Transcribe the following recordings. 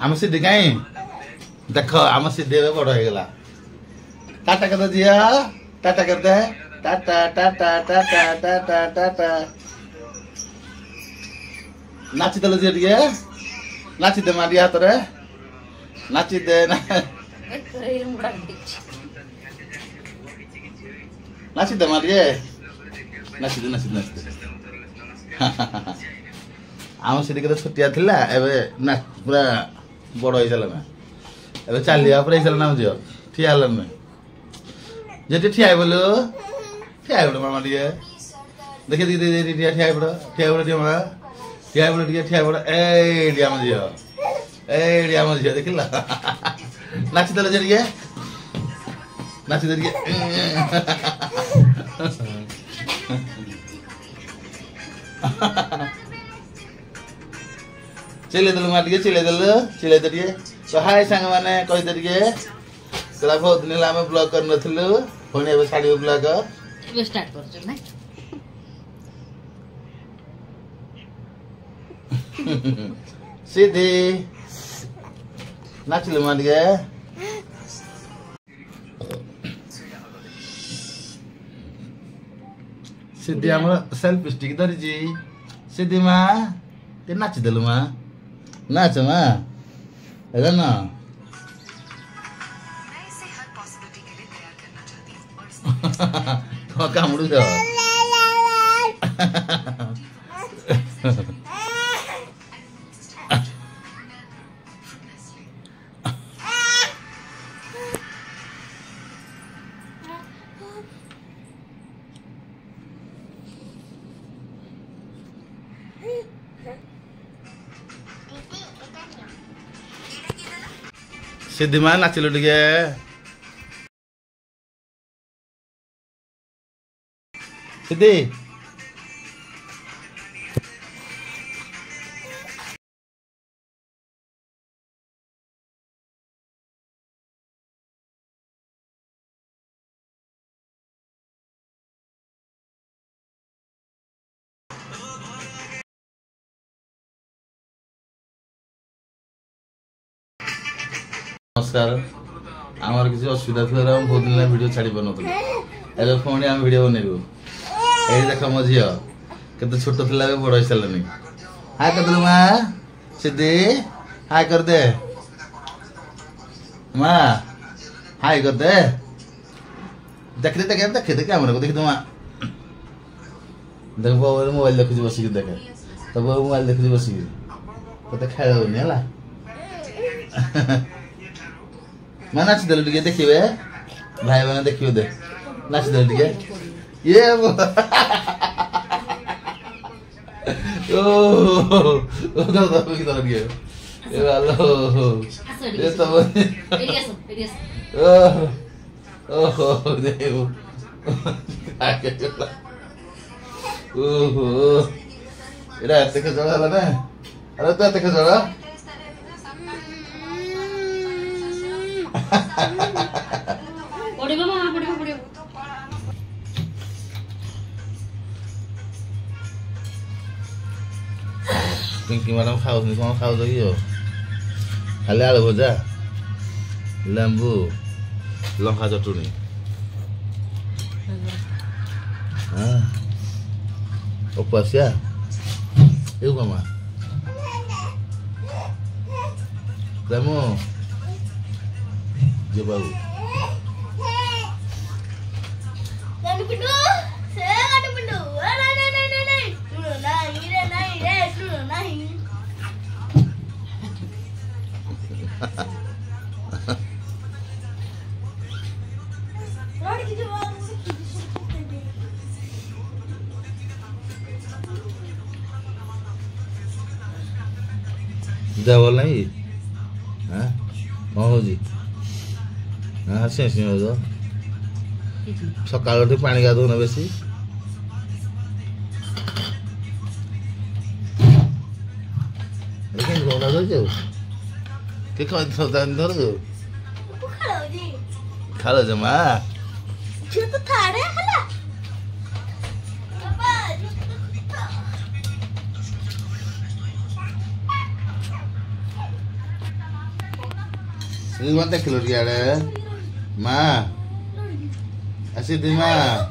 आम सिद्धि कहीं देख आम सिद्धि बड़ हो गला टाटा कर दिया टाटा करते हैं टाटा टाटा टाटा टाटा टाटा नाची देल जी टे नाची दे मारी हाथ रे नाची दे नाची दे मारिए नाची दे नाची दे नाची दे आम से छुटिया थिला एबे ना पूरा बड़ हो सारा एबे चलिया पूरा हो ना झील ठिया हल जे ठिया बोलो ठिया पड़ मामा टे देखिए देखिए ठिया पड़ ठिया पड़ मामा ठिया पड़ ठिया पड़ एम झील आम झील देख नाची देल जे नाची दे चिल्लेदेलु मार टे चिल्ले टे तो हाय सांग मैंने कहीदे टे कला बहुत दिन आम ब्लॉग कर नथिलु पुणी ए छाड़ू ब्लॉग स्टार्ट कर ना सीधी नाचिलु मार टे सीधी आम सेल्फी स्टिक धरी सीधी माँ ते नाचिदेलु माँ नाच माँ है ना तो कामुड़ू छ सिद्धि माँ नाचिलु टे सिद्धि नमस्कार आमर किसी असुविधा थी बहुत दिन वीडियो छाड़ी पारे पुणी आम वीडियो बनइबू ये देख मो झी के छोट थिला बड़ हो सारे हाय कर माँ सीधी हाय कर दे माँ हाय कर दे देख दे देखे देखे देखे कैमरा को देख माँ देख बो मोबाइल देखुची बसिक देखे तो बो मोबाइल देखुची बसिक तो खेल है मैं नाच देलु टे देखिए भाई मैंने देखिए दे नाच देलु टे ये ओ दादा की तरह गया ये वाला ये तो ओह देव ओहो एरा ऐसे के जड़ा ना अरे तो ऐसे के जड़ा पड़िबो मामा पड़िबो पिंकी मैडम खाऊ कौन खाऊ कि खाली आलू भजा लेंबू लंका चटुनी उपासिया ये मामा प्रेमो जे बाबू देवल नहीं हाँ कौन हो जी हाँ से हो सकाल पानी गाधो ना बेसी के धर खालो जमा Sini mata kelur dia ada. Ma. Asyik di ma.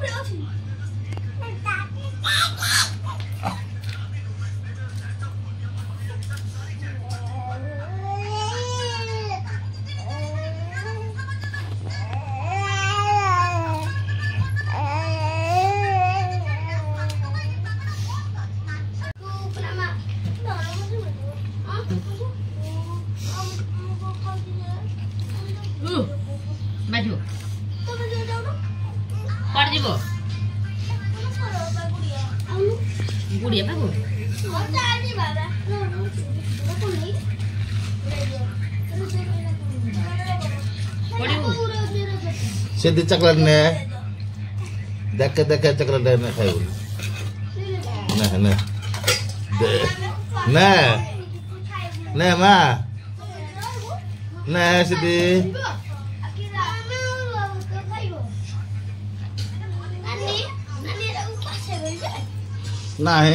Baju. Kuat je bo. Gudi apa bu? Kodi bu. Sini coklat ne. Dekat coklat ne khayu. Nah. Nah ma. Nah sini. Nah,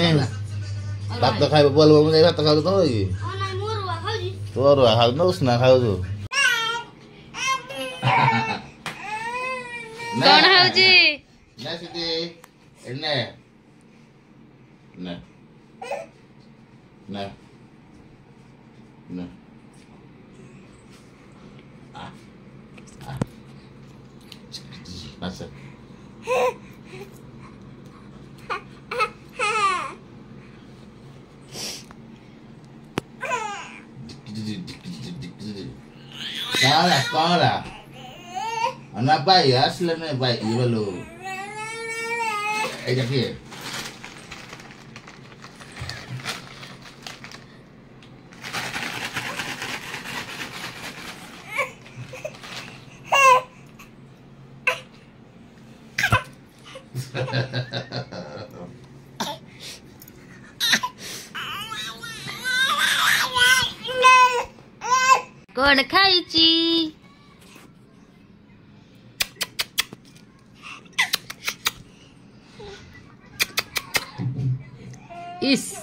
tak tak kayak bola bola tak tahu tu lagi. Tu orang hal tu senang tahu tu. Kau tahu je? Nah sini, ini, nah, masa. Kalah. Anak baik ya, selama baik juga lo. Jadi. Kau nak kaji? Is.